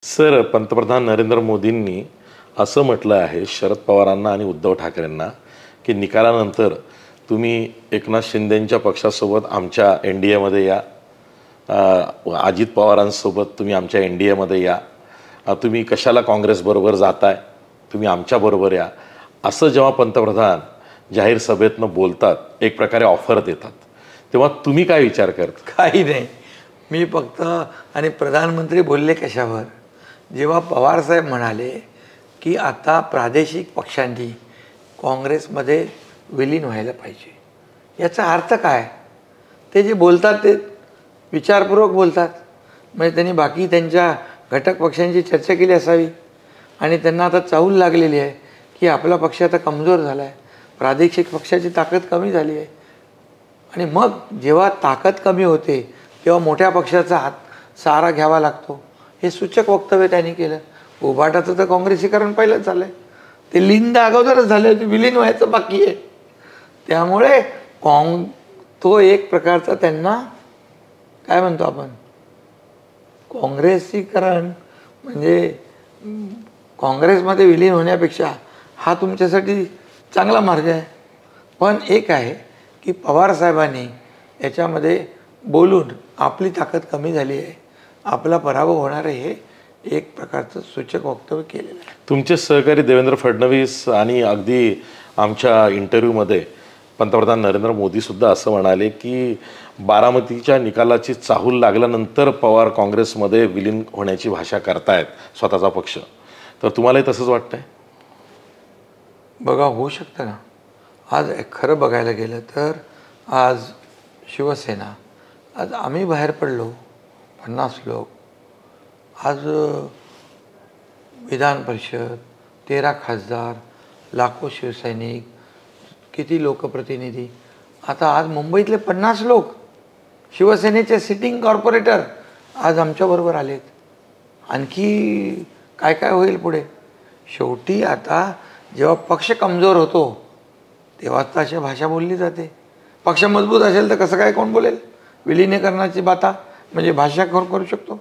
Sir, पंतप्रधान नरेंद्र मोदींनी असं म्हटलं आहे शरद पवारांना आणि उद्धव ठाकरेंना की निकालानंतर तुम्ही एकनाथ शिंदेंच्या पक्षासोबत आमच्या एनडीएमध्ये या, अजित पवारांसोबत तुम्ही आमच्या एनडीएमध्ये या, तुम्ही कशाला काँग्रेसबरोबर जाताय, तुम्ही आमच्याबरोबर या, असं जेव्हा पंतप्रधान जाहीर सभेतनं बोलतात, एक प्रकारे ऑफर देतात, तेव्हा तुम्ही काय विचार करता? काही नाही, मी फक्त आणि प्रधानमंत्री बोलले कशावर, जेव्हा पवारसाहेब म्हणाले की आता प्रादेशिक पक्षांनी काँग्रेसमध्ये विलीन व्हायला पाहिजे, याचा अर्थ काय? ते जे बोलतात ते विचारपूर्वक बोलतात, म्हणजे त्यांनी बाकी त्यांच्या घटक पक्षांची चर्चा केली असावी आणि त्यांना आता चाहूल लागलेली आहे की आपला पक्ष आता कमजोर झाला आहे, प्रादेशिक पक्षाची ताकद कमी झाली आहे आणि मग जेव्हा ताकद कमी होते तेव्हा मोठ्या पक्षाचा हात सहारा घ्यावा लागतो, हे सूचक वक्तव्य त्यांनी केलं. उभाटाचं तर काँग्रेसीकरण पहिलंच झालं आहे, ते लिंद अगोदरच झाले, ते विलीन व्हायचं बाकी आहे. त्यामुळे तो एक प्रकारचा त्यांना काय म्हणतो आपण, काँग्रेसीकरण म्हणजे काँग्रेसमध्ये विलीन होण्यापेक्षा हा तुमच्यासाठी चांगला मार्ग आहे. पण एक आहे की पवारसाहेबांनी याच्यामध्ये बोलून आपली ताकद कमी झाली आहे, आपला पराभव होणार आहे, हे एक प्रकारचं सूचक वक्तव्य केलेलं आहे. तुमचे सहकारी देवेंद्र फडणवीस आणि अगदी आमच्या इंटरव्ह्यूमध्ये पंतप्रधान नरेंद्र मोदीसुद्धा असं म्हणाले की बारामतीच्या निकालाची चाहूल लागल्यानंतर पवार काँग्रेसमध्ये विलीन होण्याची भाषा करतायत स्वतःचा पक्ष, तर तुम्हालाही तसंच वाटतंय? बघा, होऊ शकतं ना. आज खरं बघायला गेलं तर आज शिवसेना, आज आम्ही बाहेर पडलो 50 लोक, आज विधान परिषद 13 खासदार, लाखो शिवसैनिक, किती लोकप्रतिनिधी, आता आज मुंबईतले 50 लोक शिवसेनेचे सिटिंग कॉर्पोरेटर आज आमच्याबरोबर आलेत. आणखी काय काय होईल पुढे? शेवटी आता जेव्हा पक्ष कमजोर होतो तेव्हा तर अशा भाषा बोलली जाते. पक्ष मजबूत असेल तर कसं काय कोण बोलेल? विलीनीकरणाची बाता म्हणजे भाषा करू शकतो.